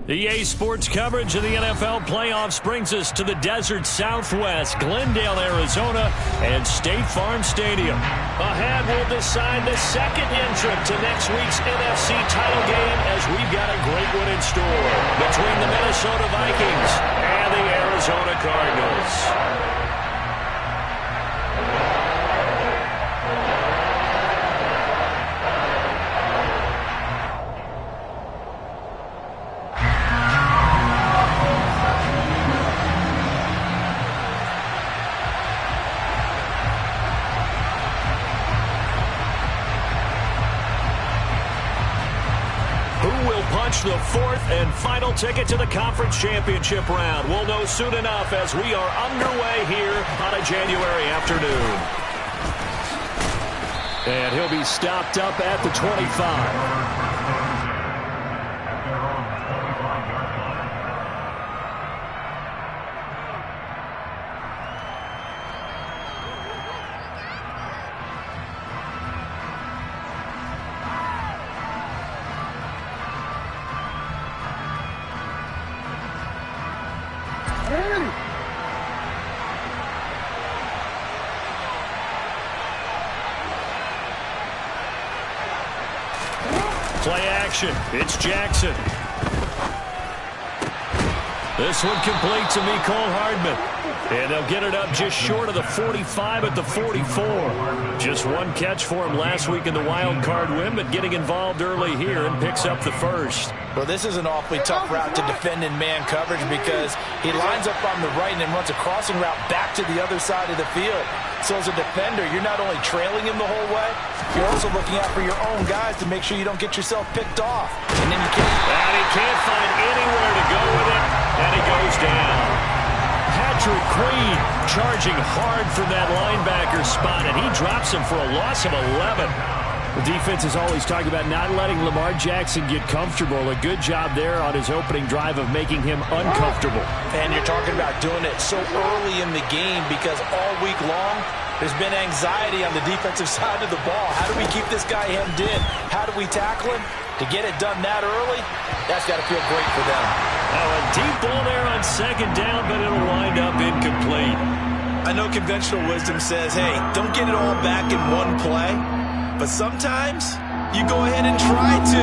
EA Sports coverage of the NFL playoffs brings us to the desert Southwest, Glendale, Arizona, and State Farm Stadium. Ahead, we'll decide the second entrant to next week's NFC title game as we've got a great one in store between the Minnesota Vikings and the Arizona Cardinals. The fourth and final ticket to the conference championship round. We'll know soon enough as we are underway here on a January afternoon. And he'll be stopped up at the 25. Play action. It's Jackson. This one complete to Mecole Hardman. And they'll get it up just short of the 45 at the 44. Just one catch for him last week in the wild card win, but getting involved early here and picks up the first. Well, this is an awfully tough route to defend in man coverage because he lines up on the right and then runs a crossing route back to the other side of the field. So as a defender, you're not only trailing him the whole way, you're also looking out for your own guys to make sure you don't get yourself picked off. And then you can't. And he can't find anywhere to go with it, and he goes down. Patrick Queen charging hard from that linebacker spot, and he drops him for a loss of 11. The defense is always talking about not letting Lamar Jackson get comfortable. A good job there on his opening drive of making him uncomfortable. And you're talking about doing it so early in the game because all week long there's been anxiety on the defensive side of the ball. How do we keep this guy hemmed in? How do we tackle him? To get it done that early, that's got to feel great for them. Oh, a deep ball there on second down, but it'll wind up incomplete. I know conventional wisdom says, hey, don't get it all back in one play. But sometimes you go ahead and try to.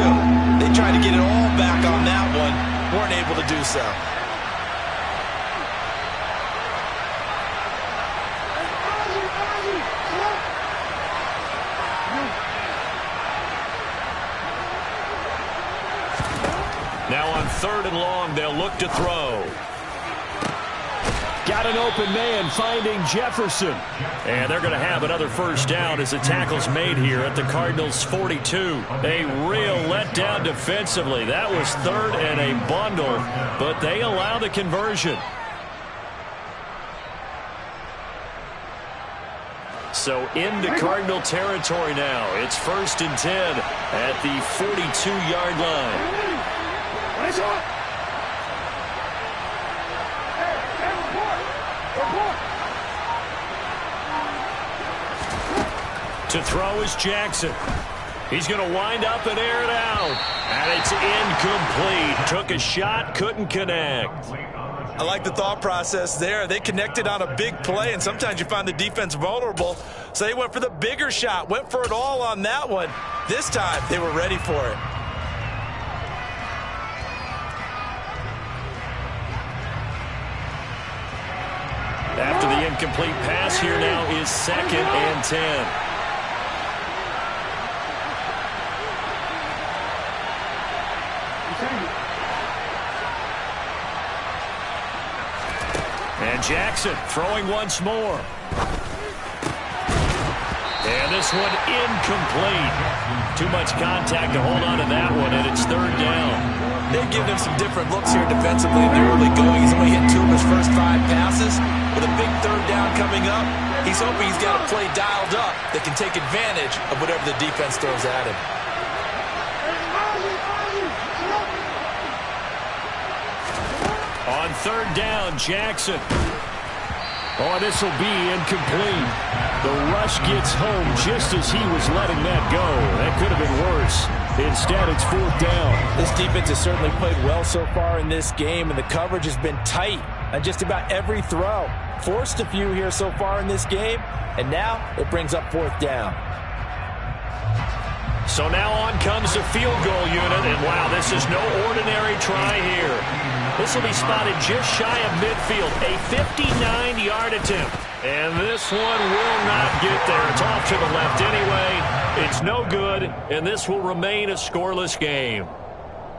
They tried to get it all back on that one. Weren't able to do so. Now on third and long, they'll look to throw. Got an open man finding Jefferson. And they're going to have another first down as the tackle's made here at the Cardinals' 42. A real letdown defensively. That was third and a bundle, but they allow the conversion. So into Cardinal territory now. It's 1st and 10 at the 42-yard line. To throw is Jackson. He's going to wind up and air it out. And it's incomplete. Took a shot, couldn't connect. I like the thought process there. They connected on a big play, and sometimes you find the defense vulnerable. So they went for the bigger shot, went for it all on that one. This time, they were ready for it. After the incomplete pass, here now is 2nd and 10. And Jackson throwing once more. And this one incomplete. Too much contact to hold on to that one, and it's 3rd down. They've given him some different looks here defensively in the early going. He's only hit 2 of his first 5 passes. With a big 3rd down coming up, he's hoping he's got a play dialed up that can take advantage of whatever the defense throws at him. On 3rd down, Jackson. Oh, this will be incomplete. The rush gets home just as he was letting that go. That could have been worse. Instead, it's 4th down. This defense has certainly played well so far in this game, and the coverage has been tight on just about every throw. Forced a few here so far in this game, and now it brings up 4th down. So now on comes the field goal unit, and wow, this is no ordinary try here. This will be spotted just shy of midfield, a 59-yard attempt. And this one will not get there. It's off to the left anyway. It's no good, and this will remain a scoreless game.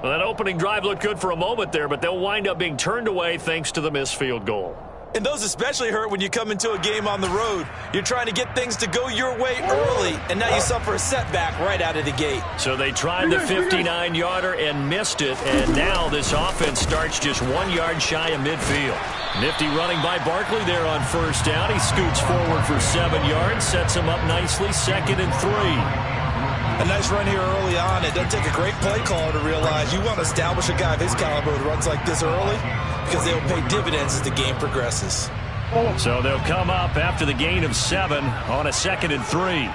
Well, that opening drive looked good for a moment there, but they'll wind up being turned away thanks to the missed field goal. And those especially hurt when you come into a game on the road. You're trying to get things to go your way early, and now you suffer a setback right out of the gate. So they tried the 59-yarder and missed it, and now this offense starts just 1 yard shy of midfield. Nifty running by Barkley there on 1st down. He scoots forward for 7 yards, sets him up nicely, 2nd and 3. A nice run here early on. It doesn't take a great play caller to realize you want to establish a guy of his caliber who runs like this early, because they'll pay dividends as the game progresses. So they'll come up after the gain of 7 on a 2nd and 3.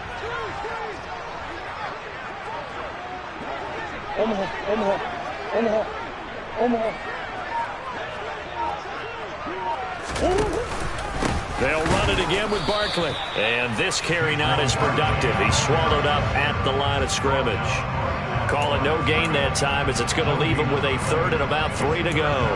They'll run it again with Barkley. And this carry not as productive. He's swallowed up at the line of scrimmage. Call it no gain that time, as it's going to leave him with a 3rd and about 3 to go.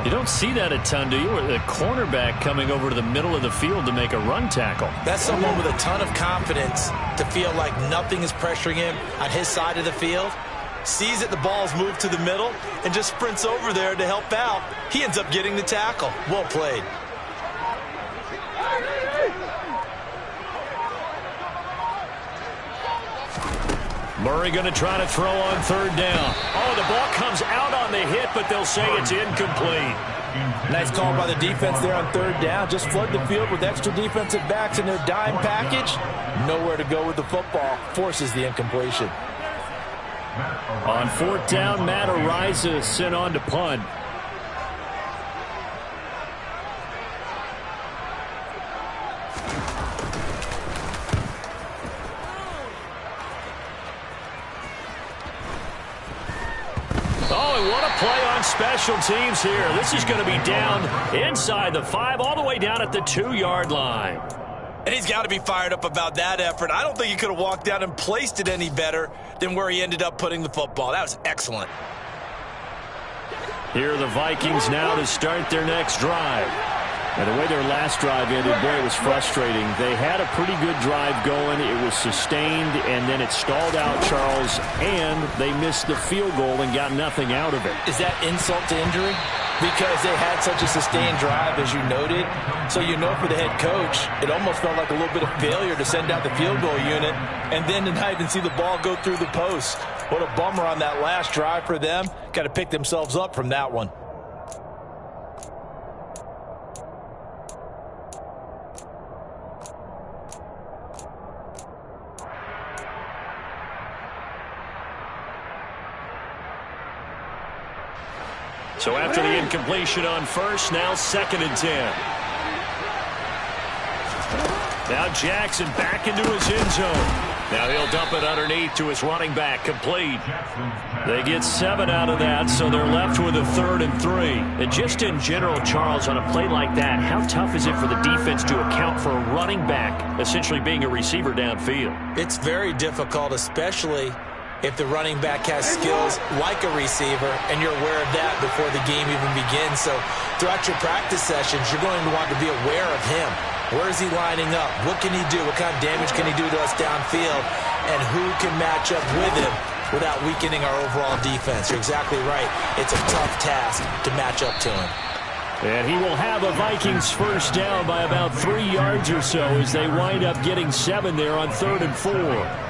You don't see that a ton, do you? The cornerback coming over to the middle of the field to make a run tackle. That's someone with a ton of confidence to feel like nothing is pressuring him on his side of the field. Sees that the ball's moved to the middle and just sprints over there to help out. He ends up getting the tackle. Well played. Murray going to try to throw on 3rd down. Oh, the ball comes out on the hit, but they'll say it's incomplete. Nice call by the defense there on 3rd down. Just flood the field with extra defensive backs in their dime package. Nowhere to go with the football. Forces the incompletion. On 4th down, Matt Ariza sent on to punt. Oh, and what a play on special teams here. This is going to be down inside the 5, all the way down at the 2-yard line. And he's got to be fired up about that effort. I don't think he could have walked down and placed it any better than where he ended up putting the football. That was excellent. Here are the Vikings now to start their next drive. And the way their last drive ended, boy, it was frustrating. They had a pretty good drive going. It was sustained, and then it stalled out, Charles, and they missed the field goal and got nothing out of it. Is that insult to injury? Because they had such a sustained drive, as you noted. So you know for the head coach, it almost felt like a little bit of failure to send out the field goal unit and then to not even see the ball go through the post. What a bummer on that last drive for them. Got to pick themselves up from that one. So after the incompletion on 1st, now 2nd and 10. Now Jackson back into his end zone. Now he'll dump it underneath to his running back, complete. They get 7 out of that, so they're left with a 3rd and 3. And just in general, Charles, on a play like that, how tough is it for the defense to account for a running back essentially being a receiver downfield? It's very difficult, especially if the running back has skills like a receiver, and you're aware of that before the game even begins. So throughout your practice sessions, you're going to want to be aware of him. Where is he lining up? What can he do? What kind of damage can he do to us downfield? And who can match up with him without weakening our overall defense? You're exactly right. It's a tough task to match up to him. And he will have a Vikings 1st down by about 3 yards or so as they wind up getting 7 there on 3rd and 4.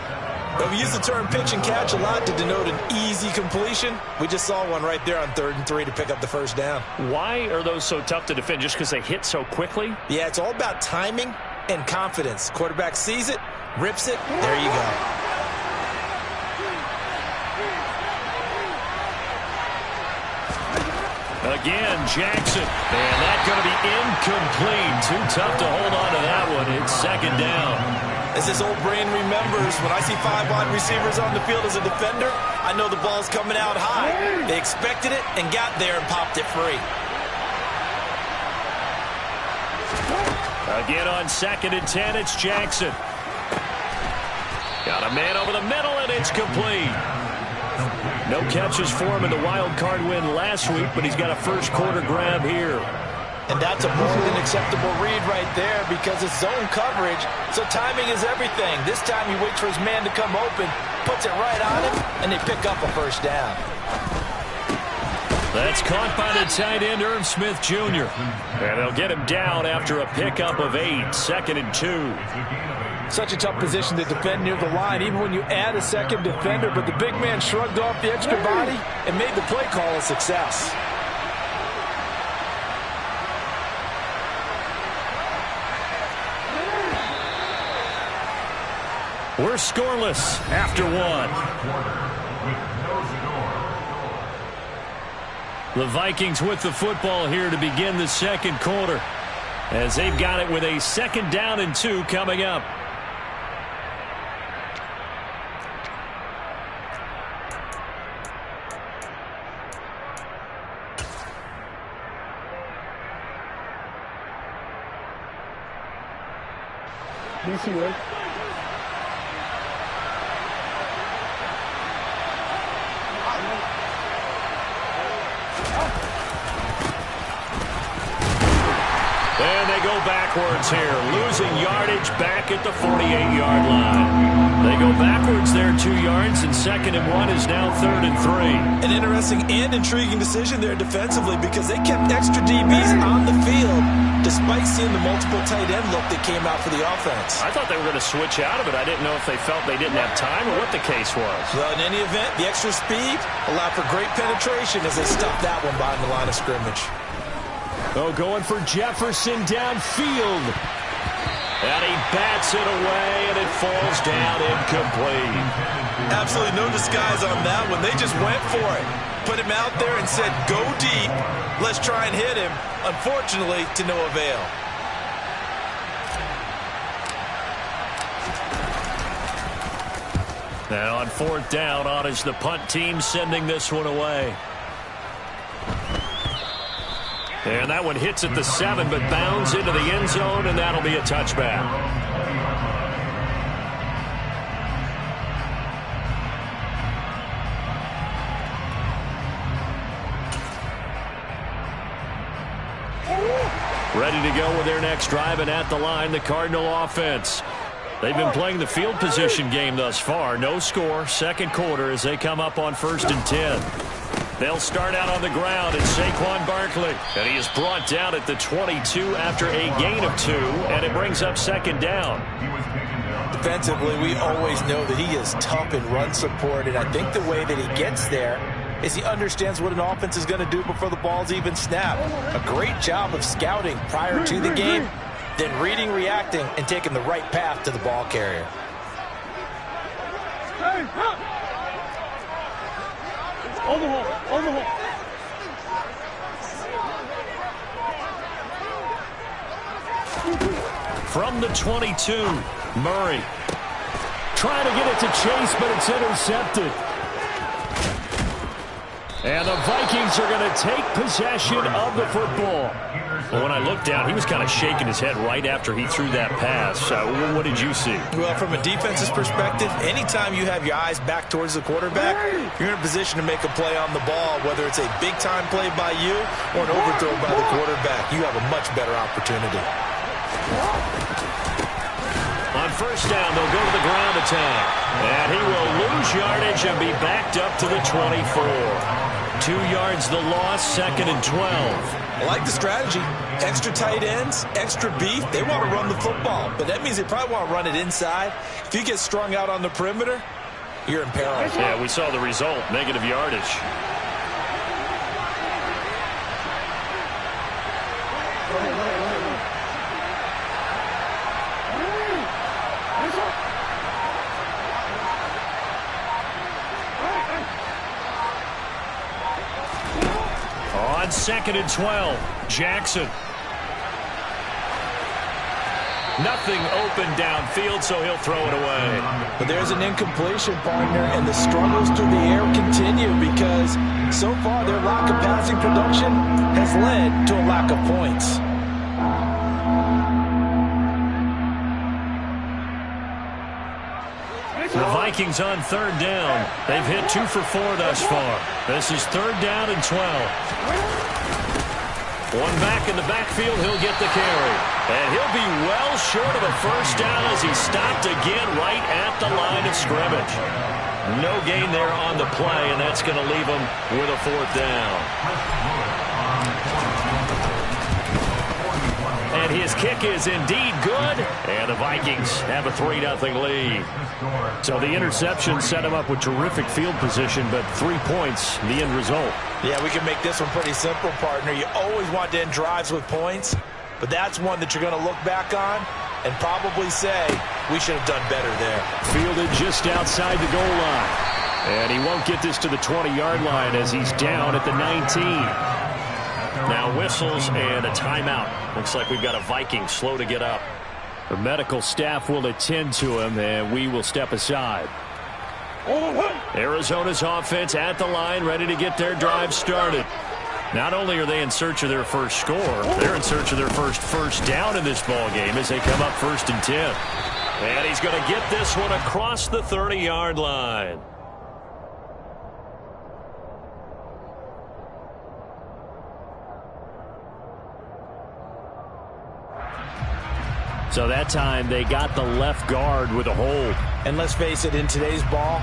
We use the term pitch and catch a lot to denote an easy completion. We just saw one right there on 3rd and 3 to pick up the 1st down. Why are those so tough to defend? Just because they hit so quickly? Yeah, it's all about timing and confidence. Quarterback sees it, rips it, there you go. Again, Jackson. And that's going to be incomplete. Too tough to hold on to that one. It's second down. As this old brain remembers, when I see 5 wide receivers on the field as a defender, I know the ball's coming out high. They expected it and got there and popped it free. Again on 2nd and 10, it's Jackson. Got a man over the middle, and it's complete. No catches for him in the wild card win last week, but he's got a first quarter grab here. And that's a more than acceptable read right there because it's zone coverage, so timing is everything. This time he waits for his man to come open, puts it right on him, and they pick up a first down. That's caught by the tight end, Irv Smith Jr. And they'll get him down after a pickup of 8, 2nd and 2. Such a tough position to defend near the line, even when you add a second defender, but the big man shrugged off the extra body and made the play call a success. We're scoreless after 1. The Vikings with the football here to begin the second quarter, as they've got it with a 2nd down and 2 coming up. And they go backwards here, losing yardage back at the 48-yard line. They go backwards there 2 yards, and 2nd and 1 is now 3rd and 3. An interesting and intriguing decision there defensively because they kept extra DBs on the field despite seeing the multiple tight end look that came out for the offense. I thought they were going to switch out of it. I didn't know if they felt they didn't have time or what the case was. Well, in any event, the extra speed allowed for great penetration as they stuffed that one behind the line of scrimmage. Oh, going for Jefferson downfield. And he bats it away, and it falls down incomplete. Absolutely no disguise on that one. They just went for it. Put him out there and said, go deep. Let's try and hit him. Unfortunately, to no avail. Now on 4th down, on is the punt team sending this one away. And that one hits at the 7, but bounds into the end zone, and that'll be a touchback. Ready to go with their next drive, and at the line, the Cardinal offense. They've been playing the field position game thus far. No score, second quarter as they come up on 1st and 10. They'll start out on the ground. It's Saquon Barkley. And he is brought down at the 22 after a gain of 2. And it brings up 2nd down. Defensively, we always know that he is tough in run support. And I think the way that he gets there is he understands what an offense is going to do before the ball's even snapped. A great job of scouting prior to the game, then reading, reacting, and taking the right path to the ball carrier. Overhaul. From the 22, Murray. Trying to get it to Chase, but it's intercepted. And the Vikings are going to take possession of the football. Well, when I looked down, he was kind of shaking his head right after he threw that pass. What did you see? Well, from a defense's perspective, anytime you have your eyes back towards the quarterback, you're in a position to make a play on the ball, whether it's a big-time play by you or an overthrow by the quarterback. You have a much better opportunity. On 1st down, they'll go to the ground attack. And he will lose yardage and be backed up to the 24. 2 yards the loss, 2nd and 12. I like the strategy. Extra tight ends, extra beef. They want to run the football, but that means they probably want to run it inside. If you get strung out on the perimeter, you're in peril. Yeah, we saw the result, negative yardage. On on 2nd and 12. Jackson. Nothing open downfield, so he'll throw it away. But there's an incompletion, partner, and the struggles through the air continue because so far their lack of passing production has led to a lack of points. The Vikings on 3rd down. They've hit 2 for 4 thus far. This is 3rd down and 12. One back in the backfield, he'll get the carry. And he'll be well short of a first down as he stopped again right at the line of scrimmage. No gain there on the play, and that's going to leave him with a 4th down. And his kick is indeed good, and the Vikings have a 3-0 lead. So the interception set him up with terrific field position, but 3 points, the end result. Yeah, we can make this one pretty simple, partner. You always want to end drives with points, but that's one that you're going to look back on and probably say, we should have done better there. Fielded just outside the goal line. And he won't get this to the 20-yard line as he's down at the 19. Now whistles and a timeout. Looks like we've got a Viking slow to get up. The medical staff will attend to him, and we will step aside. Arizona's offense at the line, ready to get their drive started. Not only are they in search of their first score, they're in search of their first down in this ball game as they come up 1st and 10. And he's going to get this one across the 30-yard line. So that time they got the left guard with a hold. And let's face it, in today's ball,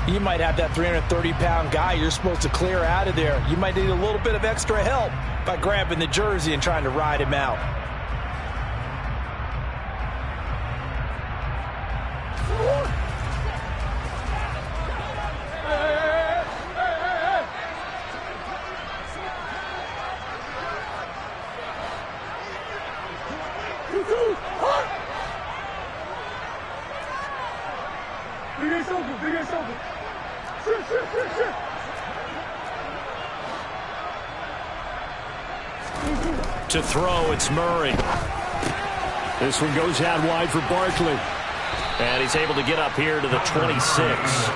you might have that 330-pound guy you're supposed to clear out of there. You might need a little bit of extra help by grabbing the jersey and trying to ride him out. To throw, it's Murray. This one goes out wide for Barkley. And he's able to get up here to the 26.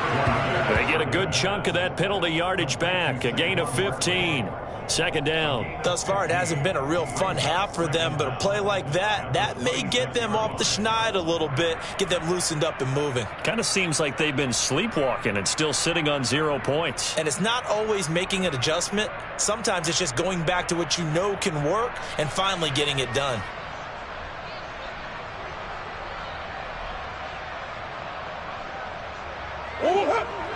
They get a good chunk of that penalty yardage back. A gain of 15. 2nd down. Thus far, it hasn't been a real fun half for them, but a play like that may get them off the schneid a little bit, get them loosened up and moving. Kind of seems like they've been sleepwalking and still sitting on 0 points. And it's not always making an adjustment. Sometimes it's just going back to what you know can work and finally getting it done.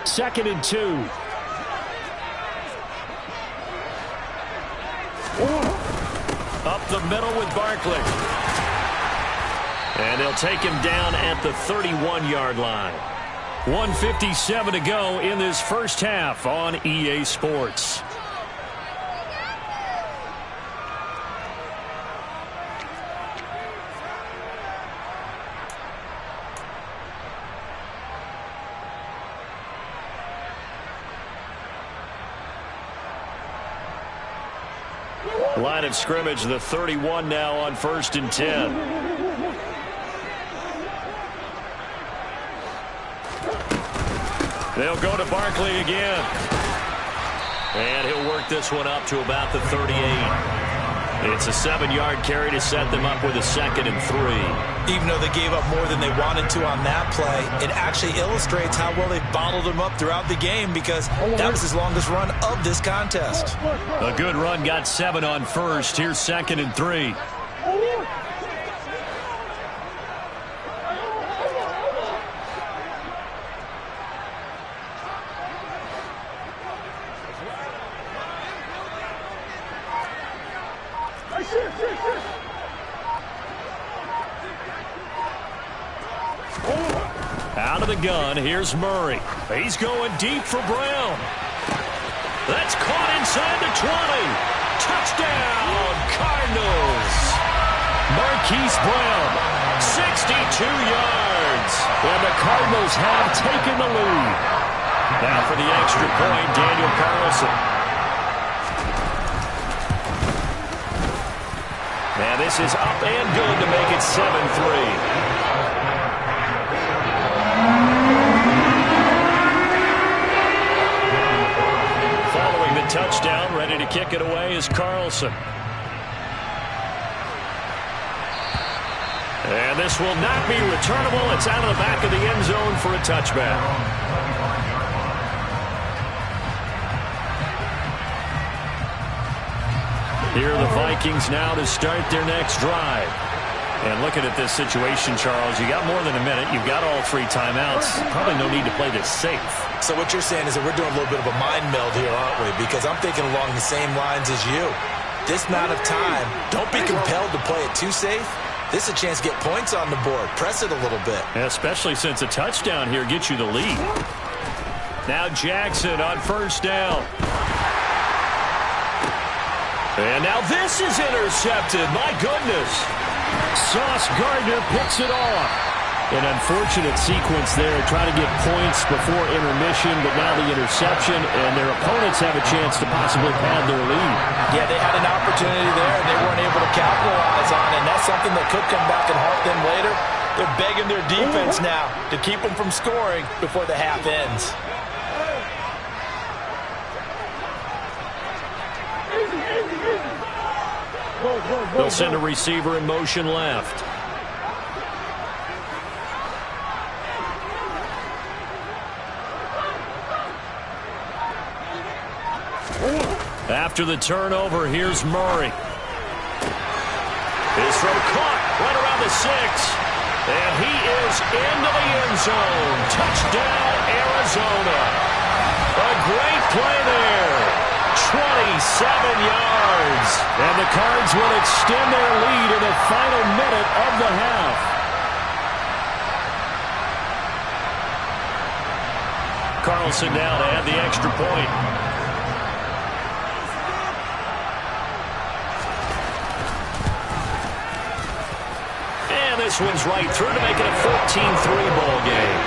Second and 2. Up the middle with Barkley. And they'll take him down at the 31-yard line. 1:57 to go in this first half on EA Sports. Line of scrimmage, the 31 now on 1st and 10. They'll go to Barkley again. And he'll work this one up to about the 38. It's a 7-yard carry to set them up with a 2nd and 3. Even though they gave up more than they wanted to on that play, it actually illustrates how well they bottled them up throughout the game because that was his longest run of this contest. A good run got 7 on 1st. Here's 2nd and 3. Out of the gun, here's Murray. He's going deep for Brown. That's caught inside the 20. Touchdown, Cardinals. Marquise Brown, 62 yards. And the Cardinals have taken the lead. Now for the extra point, Daniel Carlson. this is up and good to make it 7-3. Following the touchdown, ready to kick it away is Carlson. And this will not be returnable. It's out of the back of the end zone for a touchback. Here are the Vikings now to start their next drive. And looking at this situation, Charles, you got more than a minute. You've got all 3 timeouts. Probably no need to play this safe. So what you're saying is that we're doing a little bit of a mind meld here, aren't we? Because I'm thinking along the same lines as you. This amount of time, don't be compelled to play it too safe. This is a chance to get points on the board. Press it a little bit. Especially since a touchdown here gets you the lead. Now Jackson on first down. And now this is intercepted. My goodness. Sauce Gardner picks it off. An unfortunate sequence there. Trying to get points before intermission, but now the interception, and their opponents have a chance to possibly pad their lead. Yeah, they had an opportunity there, and they weren't able to capitalize on it, and that's something that could come back and haunt them later. They're begging their defense now to keep them from scoring before the half ends. They'll send a receiver in motion left. After the turnover, here's Murray. His throw caught right around the 6. And he is into the end zone. Touchdown, Arizona. A great play there. 27 yards. And the Cards will extend their lead in the final minute of the half. Carlson now to add the extra point. And this one's right through to make it a 14-3 ball game.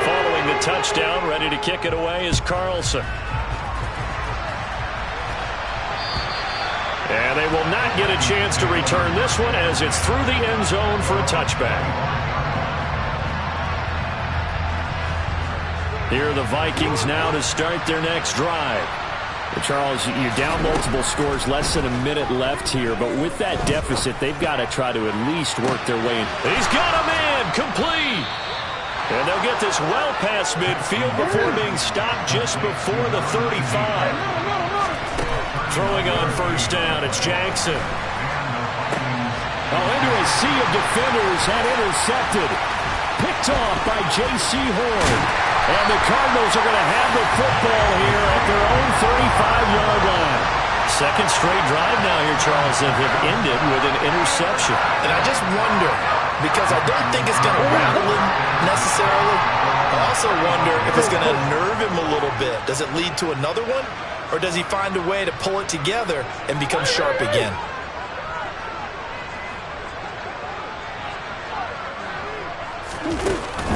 Following the touchdown, ready to kick it away is Carlson. And they will not get a chance to return this one as it's through the end zone for a touchback. Here are the Vikings now to start their next drive. Charles, you're down multiple scores, less than a minute left here, but with that deficit, they've got to try to at least work their way in. He's got a man, complete! And they'll get this well past midfield before being stopped just before the 35. Throwing on first down, it's Jackson. Oh, into a sea of defenders, had intercepted. Picked off by J.C. Horn. And the Cardinals are going to have the football here at their own 35-yard line. Second straight drive now here, Charles, that have ended with an interception. And I just wonder, because I don't think it's going to rattle him necessarily. I also wonder if it's going to nerve him a little bit. Does it lead to another one? Or does he find a way to pull it together and become sharp again?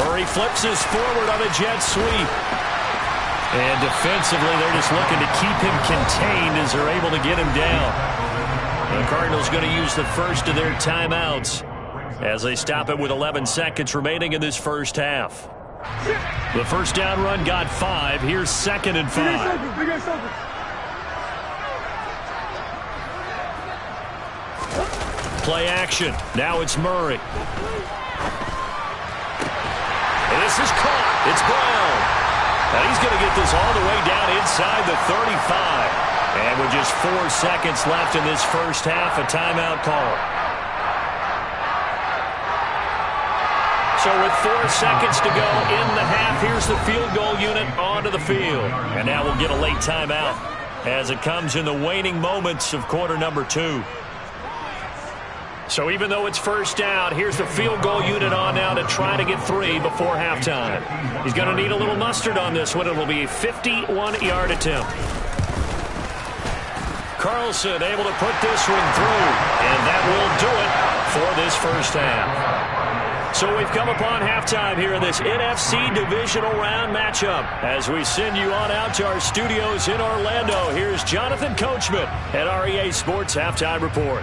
Murray flips his forward on a jet sweep. And defensively, they're just looking to keep him contained as they're able to get him down. The Cardinals going to use the first of their timeouts as they stop it with 11 seconds remaining in this first half. The first down run got 5. Here's 2nd and 5. Play action. Now it's Murray. And this is caught. It's Brown. And he's going to get this all the way down inside the 35. And with just 4 seconds left in this first half, a timeout call. So with 4 seconds to go in the half, here's the field goal unit onto the field. And now we'll get a late timeout as it comes in the waning moments of quarter number 2. So even though it's first down, here's the field goal unit on now to try to get 3 before halftime. He's going to need a little mustard on this one. It'll be a 51-yard attempt. Carlson able to put this one through, and that will do it for this first half. So we've come upon halftime here in this NFC Divisional Round matchup. As we send you on out to our studios in Orlando, here's Jonathan Coachman at REA Sports Halftime Report.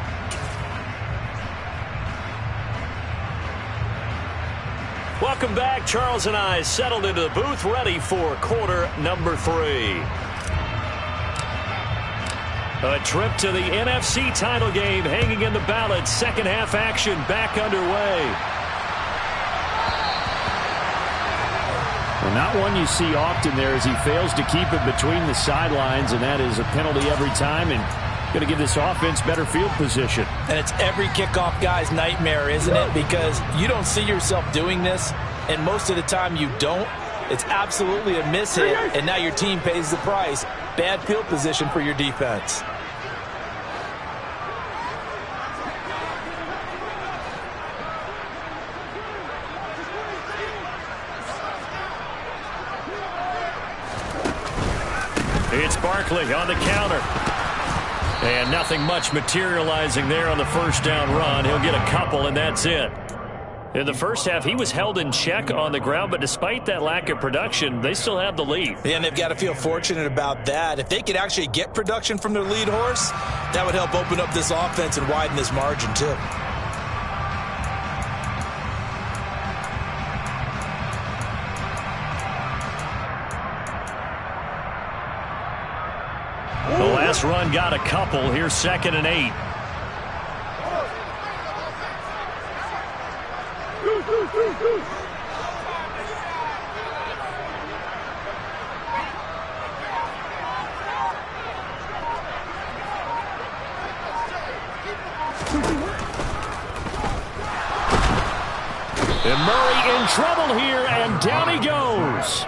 Welcome back. Charles and I settled into the booth, ready for quarter number 3. A trip to the NFC title game hanging in the balance. Second half action back underway. Well, not one you see often there as he fails to keep it between the sidelines, and that is a penalty every time, and going to give this offense better field position. And it's every kickoff guy's nightmare, isn't it? Because you don't see yourself doing this, and most of the time you don't. It's absolutely a mishit, and now your team pays the price. Bad field position for your defense. It's Barkley on the counter. And nothing much materializing there on the first down run. He'll get a couple, and that's it. In the first half, he was held in check on the ground, but despite that lack of production, they still have the lead. Yeah, and they've got to feel fortunate about that. If they could actually get production from their lead horse, that would help open up this offense and widen this margin, too. The last run got a couple. Here's 2nd and 8. And Murray in trouble here, and down he goes.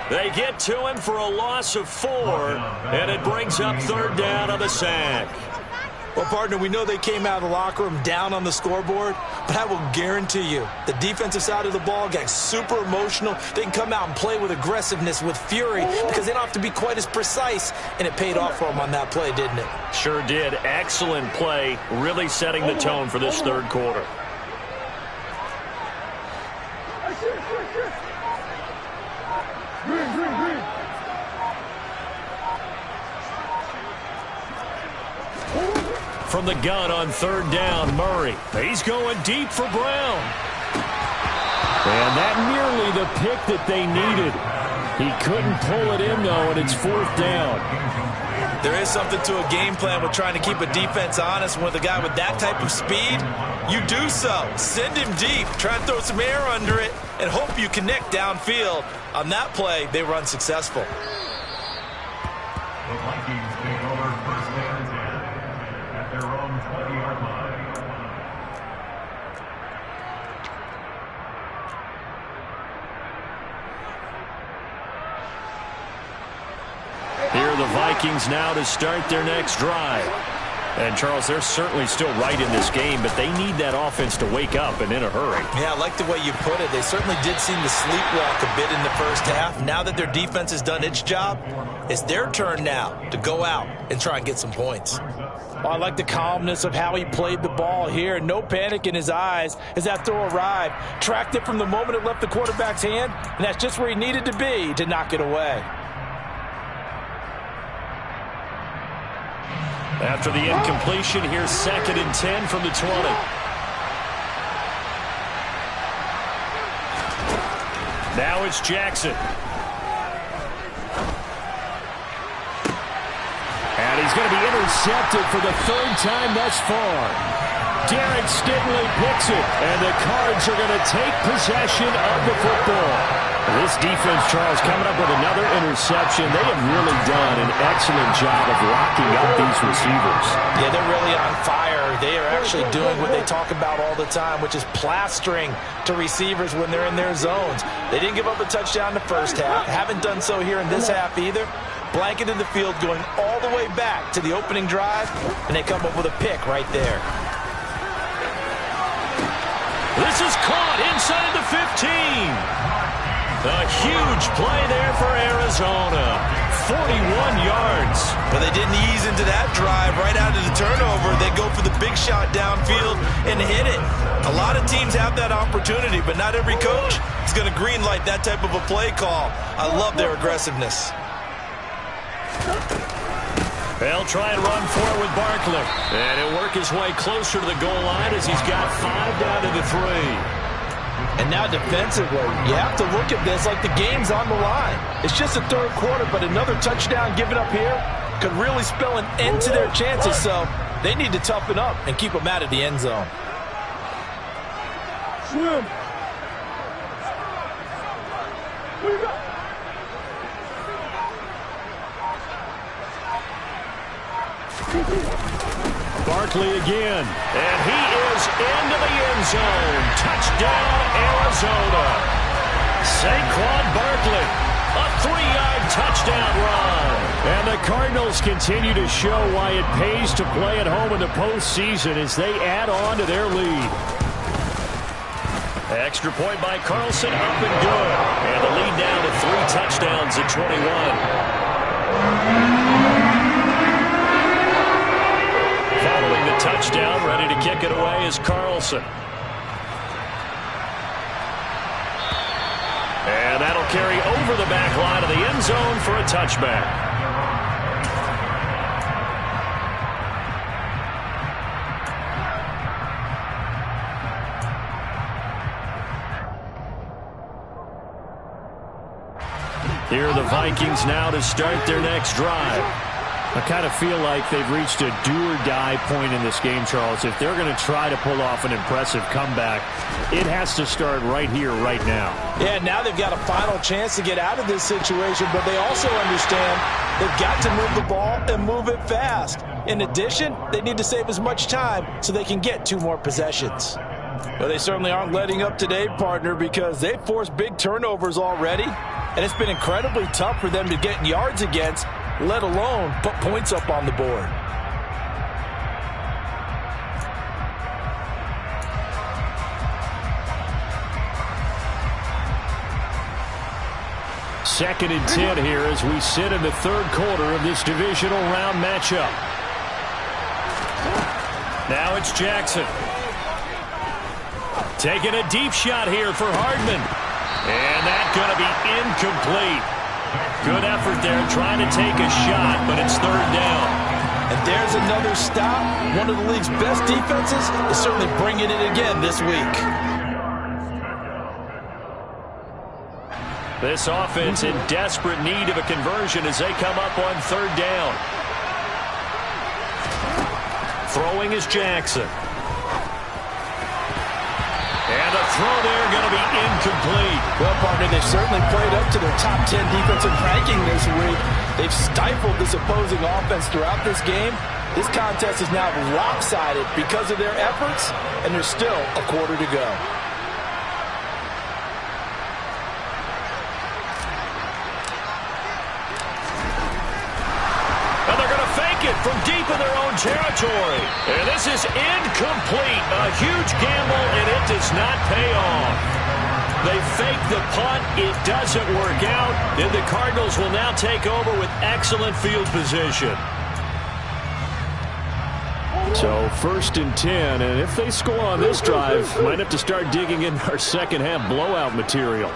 They get to him for a loss of 4, and it brings up 3rd down on the sack. Well, partner, we know they came out of the locker room down on the scoreboard, but I will guarantee you the defensive side of the ball got super emotional. They can come out and play with aggressiveness, with fury, because they don't have to be quite as precise, and it paid off for them on that play, didn't it? Sure did. Excellent play, really setting the tone for this 3rd quarter. From the gun on 3rd down, Murray. He's going deep for Brown. And that nearly the pick that they needed. He couldn't pull it in, though, and it's 4th down. There is something to a game plan with trying to keep a defense honest. With a guy with that type of speed, you do so. Send him deep. Try and throw some air under it and hope you connect downfield. On that play, they were unsuccessful. The Vikings take over first and 10 at their own 20-yard line. Here are the Vikings now to start their next drive. And, Charles, they're certainly still right in this game, but they need that offense to wake up and in a hurry. Yeah, I like the way you put it. They certainly did seem to sleepwalk a bit in the first half. Now that their defense has done its job, it's their turn now to go out and try and get some points. Well, I like the calmness of how he played the ball here. No panic in his eyes as that throw arrived. Tracked it from the moment it left the quarterback's hand, and that's just where he needed to be to knock it away. After the incompletion, here's 2nd and 10 from the 20. Now it's Jackson. And he's going to be intercepted for the 3rd time thus far. Derek Stingley picks it, and the Cards are going to take possession of the football. This defense, Charles, coming up with another interception. They have really done an excellent job of locking up these receivers. Yeah, they're really on fire. They are actually doing what they talk about all the time, which is plastering to receivers when they're in their zones. They didn't give up a touchdown in the first half. Haven't done so here in this half either. Blanketed the field going all the way back to the opening drive, and they come up with a pick right there. This is caught inside the 15. A huge play there for Arizona. 41 yards. But they didn't ease into that drive right out of the turnover. They go for the big shot downfield and hit it. A lot of teams have that opportunity, but not every coach is going to green light that type of a play call. I love their aggressiveness. They'll try and run for it with Barkley. And he'll work his way closer to the goal line as he's got 5 down to the 3. And now defensively, you have to look at this like the game's on the line. It's just the third quarter, but another touchdown given up here could really spell an end to their chances. So they need to toughen up and keep them out of the end zone. Swim. Barkley again, and he is into the end zone. Touchdown, Arizona. Saquon Barkley, a 3-yard touchdown run. And the Cardinals continue to show why it pays to play at home in the postseason as they add on to their lead. Extra point by Carlson, up and good. And the lead down to 3 touchdowns at 21. Following the touchdown, ready to kick it away is Carlson. And that'll carry over the back line of the end zone for a touchback. Here are the Vikings now to start their next drive. I kind of feel like they've reached a do-or-die point in this game, Charles. If they're going to try to pull off an impressive comeback, it has to start right here, right now. Yeah, now they've got a final chance to get out of this situation, but they also understand they've got to move the ball and move it fast. In addition, they need to save as much time so they can get 2 more possessions. Well, they certainly aren't letting up today, partner, because they've forced big turnovers already, and it's been incredibly tough for them to get yards against, let alone put points up on the board. Second and 10 here as we sit in the third quarter of this divisional round matchup. Now it's Jackson. Taking a deep shot here for Hardman. And that's going to be incomplete. Good effort there trying to take a shot, but it's third down. And there's another stop. One of the league's best defenses is certainly bringing it again this week. This offense in desperate need of a conversion as they come up on third down. Throwing is Jackson. And a throw there going to be incomplete. Well, partner, they've certainly played up to their top 10 defensive ranking this week. They've stifled this opposing offense throughout this game. This contest is now lopsided because of their efforts, and there's still a quarter to go. And they're going to fake it from deep in their own territory. And this is incomplete. A huge gamble, and it does not pay off. They fake the punt. It doesn't work out. And the Cardinals will now take over with excellent field position. So first and 10, and if they score on this drive, might have to start digging in our second half blowout material.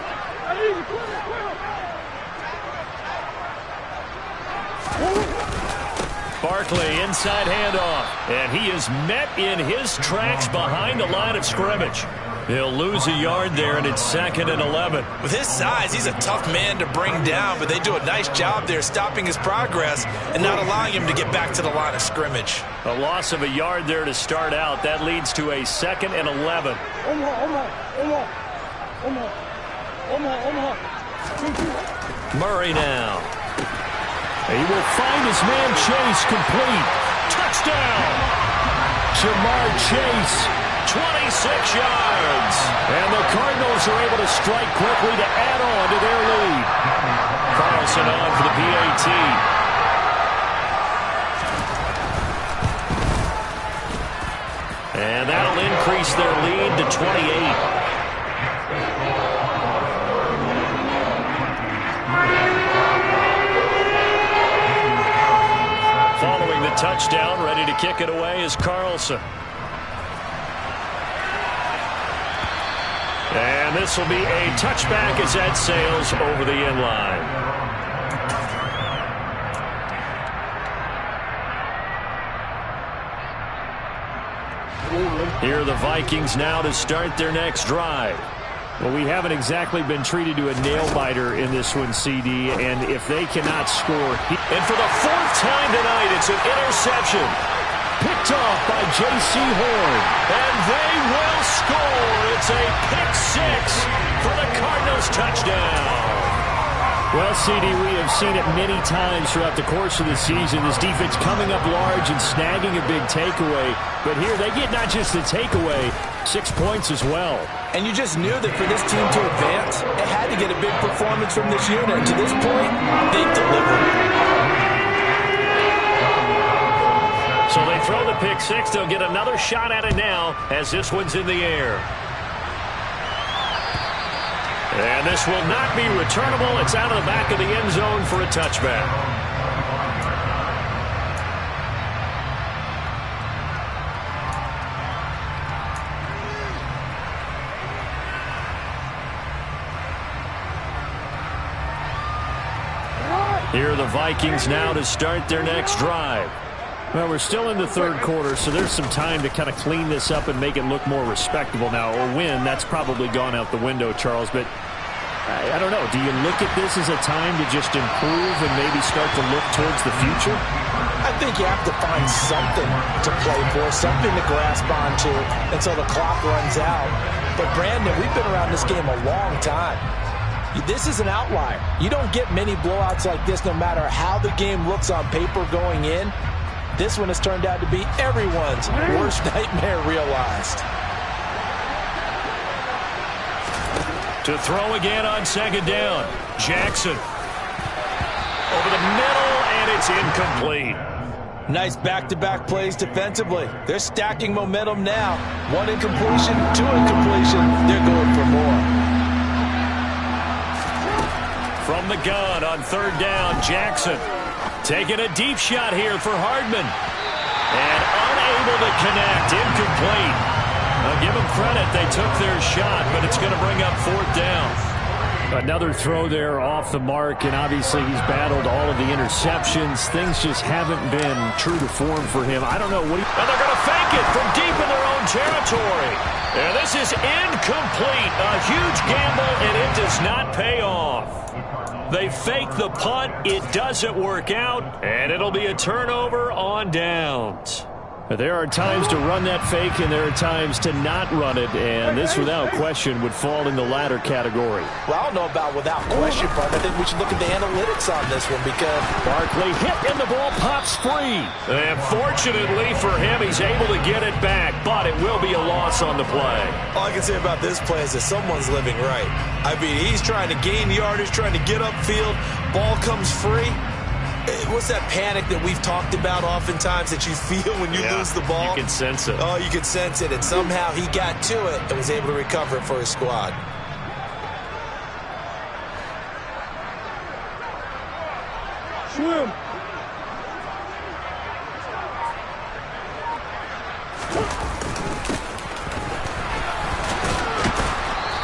Barkley, inside handoff, and he is met in his tracks behind the line of scrimmage. He'll lose a yard there, and it's 2nd and 11. With his size, he's a tough man to bring down, but they do a nice job there stopping his progress and not allowing him to get back to the line of scrimmage. A loss of a yard there to start out. That leads to a 2nd and 11. Murray now. He will find his man Chase complete. Touchdown! Jamar Chase, 26 yards. And the Cardinals are able to strike quickly to add on to their lead. Carlson on for the PAT. And that'll increase their lead to 28. Following the touchdown, ready to kick it away is Carlson. And this will be a touchback as that sails over the end line. Here are the Vikings now to start their next drive. Well, we haven't exactly been treated to a nail-biter in this one, CD, and if they cannot score... And for the fourth time tonight, it's an interception. Picked off by J.C. Horn. And they will score. It's a pick six for the Cardinals touchdown. Well, CD, we have seen it many times throughout the course of the season. This defense coming up large and snagging a big takeaway. But here they get not just the takeaway, 6 points as well. And you just knew that for this team to advance, it had to get a big performance from this unit. And to this point, they've delivered. So they throw the pick six. They'll get another shot at it now as this one's in the air. And this will not be returnable. It's out of the back of the end zone for a touchback. Here are the Vikings now to start their next drive. Well, we're still in the third quarter, so there's some time to kind of clean this up and make it look more respectable now. A win, that's probably gone out the window, Charles, but I don't know. Do you look at this as a time to just improve and maybe start to look towards the future? I think you have to find something to play for, something to grasp onto until the clock runs out. But, Brandon, we've been around this game a long time. This is an outlier. You don't get many blowouts like this no matter how the game looks on paper going in. This one has turned out to be everyone's worst nightmare realized. To throw again on second down. Jackson. Over the middle, and it's incomplete. Nice back-to-back plays defensively. They're stacking momentum now. One incompletion, two incompletion. They're going for more. From the gun on third down, Jackson. Taking a deep shot here for Hardman. And unable to connect. Incomplete. I'll give them credit. They took their shot, but it's going to bring up fourth down. Another throw there off the mark, and obviously he's battled all of the interceptions. Things just haven't been true to form for him. I don't know what he... And they're going to fake it from deep in their own territory. And this is incomplete. A huge gamble, and it does not pay off. They fake the punt. It doesn't work out, and it'll be a turnover on downs. There are times to run that fake, and there are times to not run it, and this, without question, would fall in the latter category. Well, I don't know about without question, but I think we should look at the analytics on this one because Barkley hit and the ball pops free. And fortunately for him, he's able to get it back, but it will be a loss on the play. All I can say about this play is that someone's living right. I mean, he's trying to gain yardage, trying to get upfield. Ball comes free. What's that panic that we've talked about oftentimes that you feel when you lose the ball? You can sense it. Oh, you can sense it. And somehow he got to it and was able to recover it for his squad. Swim.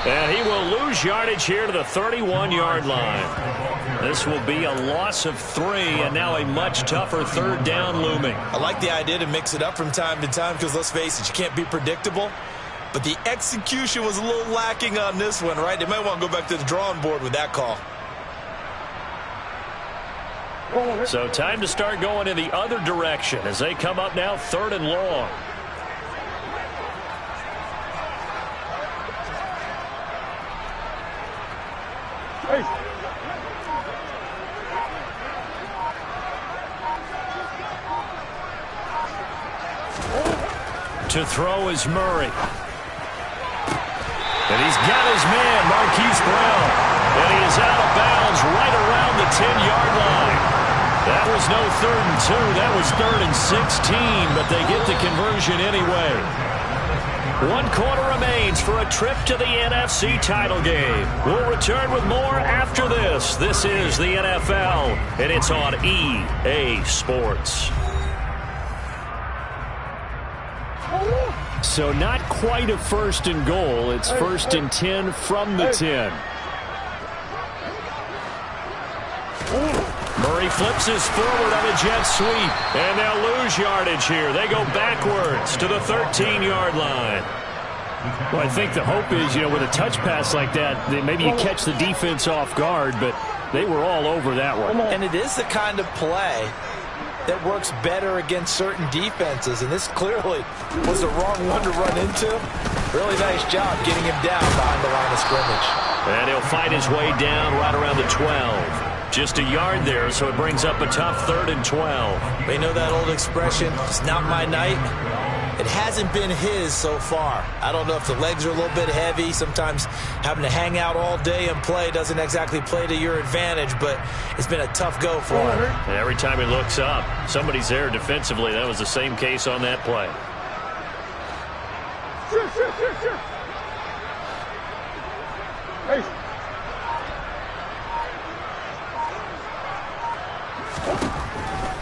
And he will lose yardage here to the 31-yard line. This will be a loss of 3, and now a much tougher third down looming. I like the idea to mix it up from time to time because, let's face it, you can't be predictable. But the execution was a little lacking on this one, right? They might want to go back to the drawing board with that call. So time to start going in the other direction as they come up now third and long. Hey. To throw is Murray. And he's got his man, Marquise Brown. And he is out of bounds right around the 10-yard line. That was no 3rd and 2. That was 3rd and 16, but they get the conversion anyway. 1 quarter remains for a trip to the NFC title game. We'll return with more after this. This is the NFL, and it's on EA Sports. So not quite a 1st and goal. It's 1st and 10 from the 10. Murray flips his forward on a jet sweep, and they'll lose yardage here. They go backwards to the 13-yard line. Well, I think the hope is, with a touch pass like that, maybe you catch the defense off guard, but they were all over that one. And it is the kind of play that works better against certain defenses, and this clearly was the wrong one to run into. Really nice job getting him down behind the line of scrimmage. And he'll fight his way down right around the 12. Just a yard there, so it brings up a tough 3rd and 12. You know that old expression, it's not my night? It hasn't been his so far. I don't know if the legs are a little bit heavy. Sometimes having to hang out all day and play doesn't exactly play to your advantage, but it's been a tough go for him. And every time he looks up, somebody's there defensively. That was the same case on that play.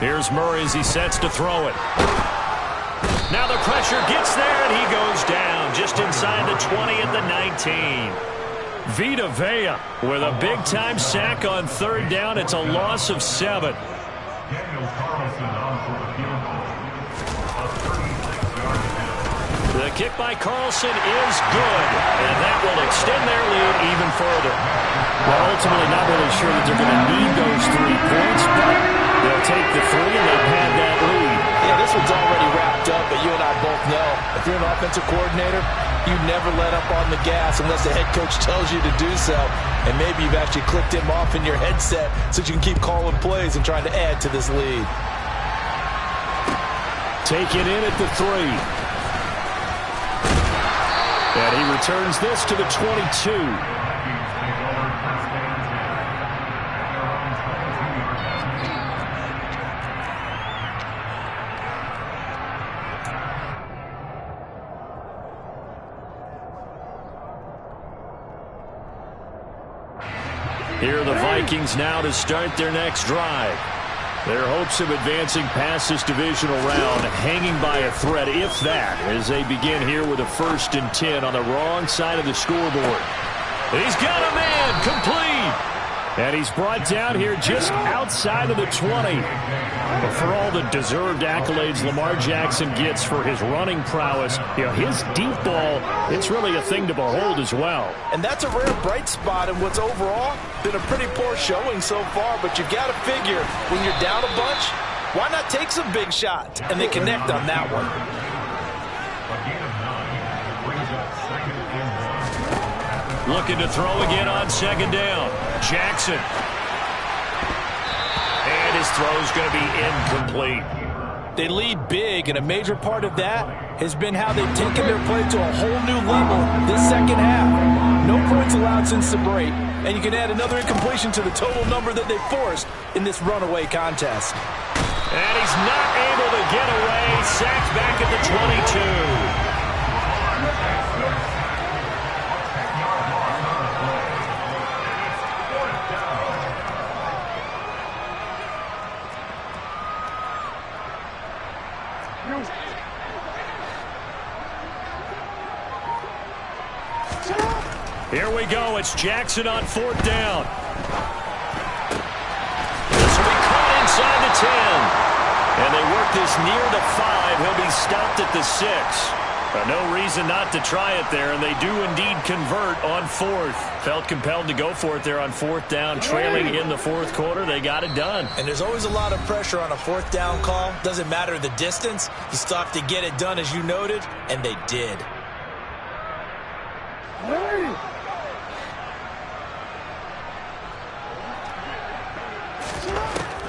Here's Murray as he sets to throw it. Now the pressure gets there, and he goes down just inside the 20 at the 19. Vita Vea with a big-time sack on 3rd down. It's a loss of 7. The kick by Carlson is good, and that will extend their lead even further. Well, ultimately not really sure that they're going to need those 3 points, but they'll take the 3, and they've had that lead. Yeah, this one's already wrapped up, but you and I both know if you're an offensive coordinator, you never let up on the gas unless the head coach tells you to do so. And maybe you've actually clicked him off in your headset so you can keep calling plays and trying to add to this lead. Taken in at the 3. And he returns this to the 22. Here are the Vikings now to start their next drive. Their hopes of advancing past this divisional round hanging by a thread, if that, as they begin here with a 1st and 10 on the wrong side of the scoreboard. He's got a man, complete. And he's brought down here just outside of the 20. But for all the deserved accolades Lamar Jackson gets for his running prowess, his deep ball, it's really a thing to behold as well. And that's a rare bright spot in what's overall been a pretty poor showing so far. But you've got to figure when you're down a bunch, why not take some big shots? And they connect on that one. Looking to throw again on 2nd down. Jackson. And his throw's going to be incomplete. They lead big, and a major part of that has been how they've taken their play to a whole new level this second half. No points allowed since the break, and you can add another incompletion to the total number that they forced in this runaway contest. And he's not able to get away. Sacked back at the 22. Here we go. It's Jackson on 4th down. This will be caught inside the 10. And they work this near the 5. He'll be stopped at the 6. No reason not to try it there, and they do indeed convert on 4th. Felt compelled to go for it there on 4th down, trailing in the 4th quarter. They got it done. And there's always a lot of pressure on a 4th down call. Doesn't matter the distance. You still have to get it done, as you noted, and they did.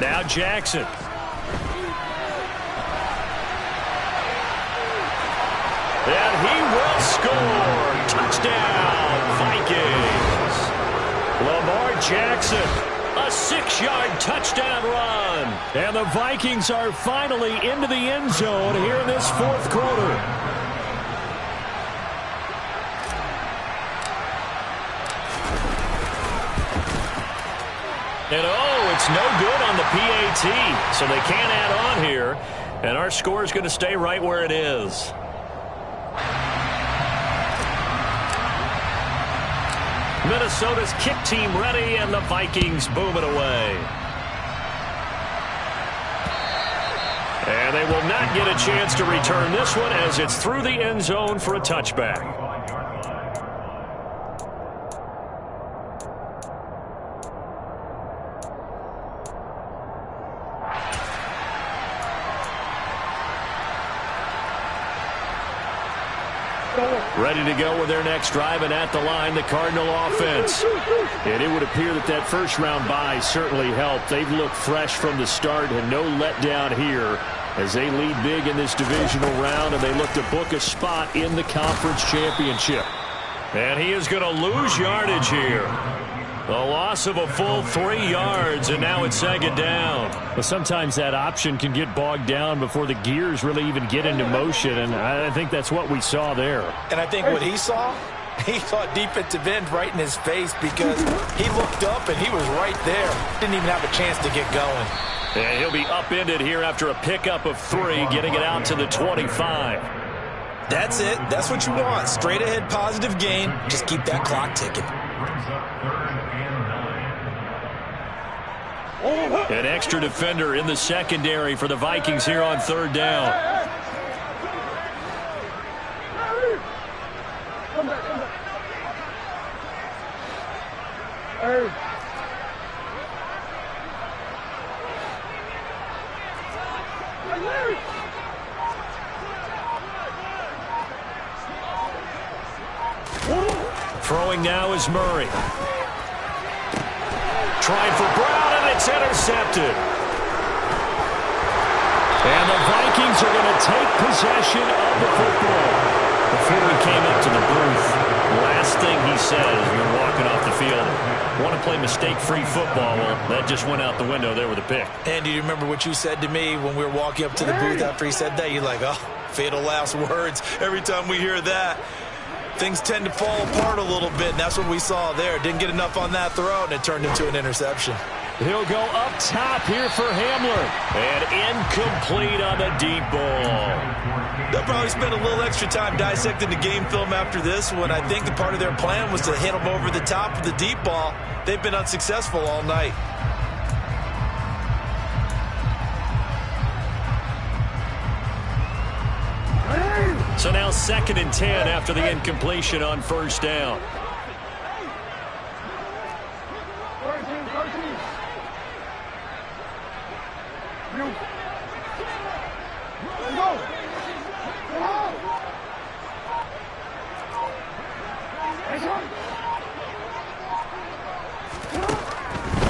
Now Jackson. And he will score. Touchdown, Vikings. Lamar Jackson, a 6-yard touchdown run. And the Vikings are finally into the end zone here in this 4th quarter. And it's no good on the PAT, so they can't add on here. And our score is going to stay right where it is. Minnesota's kick team ready, and the Vikings boom it away. And they will not get a chance to return this one as it's through the end zone for a touchback. Ready to go with their next drive, and at the line, the Cardinal offense. And it would appear that that first-round bye certainly helped. They've looked fresh from the start and no letdown here as they lead big in this divisional round, and they look to book a spot in the conference championship. And he is going to lose yardage here. A loss of a full 3 yards, and now it's second down. But sometimes that option can get bogged down before the gears really even get into motion, and I think that's what we saw there. And I think what he saw defensive end right in his face because he looked up and he was right there. Didn't even have a chance to get going. And he'll be upended here after a pickup of 3, getting it out to the 25. That's it. That's what you want. Straight ahead positive gain. Just keep that clock ticking. An extra defender in the secondary for the Vikings here on third down. Come back. Hey. Throwing now is Murray. Trying for Brown, and it's intercepted. And the Vikings are going to take possession of the football. Before he came up to the booth, last thing he said as we were walking off the field, want to play mistake-free football. Well, that just went out the window there with a pick. And do you remember what you said to me when we were walking up to the booth after he said that? You're like, oh, fatal last words. Every time we hear that, things tend to fall apart a little bit, and that's what we saw there. Didn't get enough on that throw, and it turned into an interception. He'll go up top here for Hamler. And incomplete on the deep ball. They'll probably spend a little extra time dissecting the game film after this one. I think the part of their plan was to hit them over the top of the deep ball. They've been unsuccessful all night. So now 2nd and 10 after the incompletion on first down.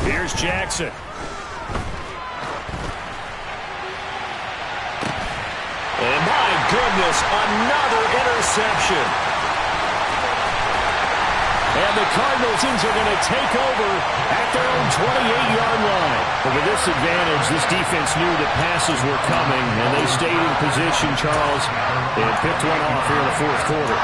Here's Jackson. And my goodness, another interception. And the Cardinals are going to take over at their own 28-yard line. But with this advantage, this defense knew that passes were coming, and they stayed in position, Charles, and picked one off here in the fourth quarter.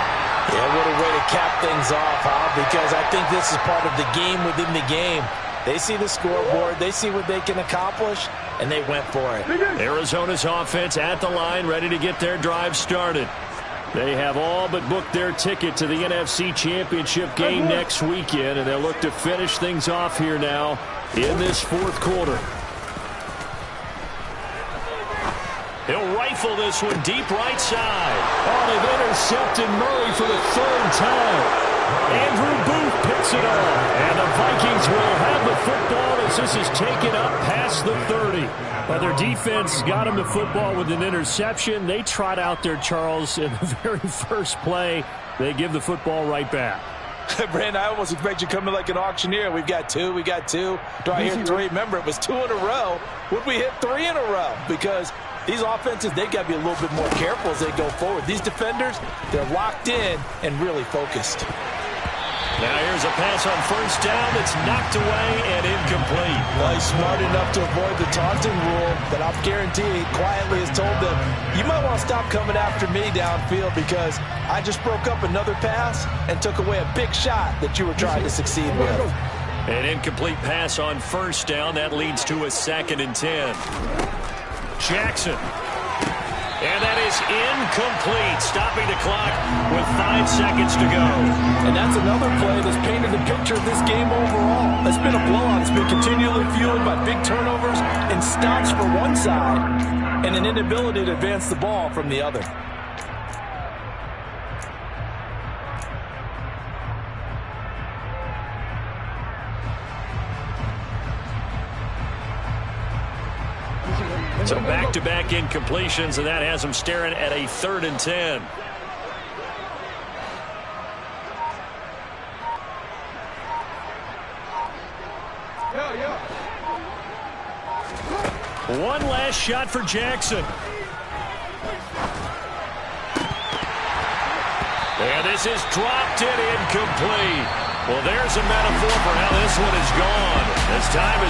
Yeah, what a way to cap things off, huh? Because I think this is part of the game within the game. They see the scoreboard, they see what they can accomplish, and they went for it. Arizona's offense at the line, ready to get their drive started. They have all but booked their ticket to the NFC Championship game next weekend, and they'll look to finish things off here now in this fourth quarter. He'll rifle this one deep right side. Oh, they've intercepted Murray for the 3rd time. Andrew Booth picks it up, and the Vikings will have the football as this is taken up past the 30. But their defense got them the football with an interception. They trot out there, Charles, in the very first play. They give the football right back. Brandon, I almost expect you coming like an auctioneer. We got two. Do I hear 3? Remember, it was 2 in a row. Would we hit 3 in a row? Because these offenses, they got to be a little bit more careful as they go forward. These defenders, they're locked in and really focused. Now here's a pass on first down that's knocked away and incomplete. Well, he's smart enough to avoid the taunting rule, but I'll guarantee he quietly has told them, you might want to stop coming after me downfield because I just broke up another pass and took away a big shot that you were trying to succeed with. An incomplete pass on first down. That leads to a 2nd and 10. Jackson. And that is incomplete, stopping the clock with 5 seconds to go. And that's another play that's painted the picture of this game overall. It's been a blowout. It's been continually fueled by big turnovers and stops for one side and an inability to advance the ball from the other. So back-to-back incompletions, and that has them staring at a 3rd and 10. One last shot for Jackson. And this is dropped it incomplete. Well, there's a metaphor for how this one is gone. As time is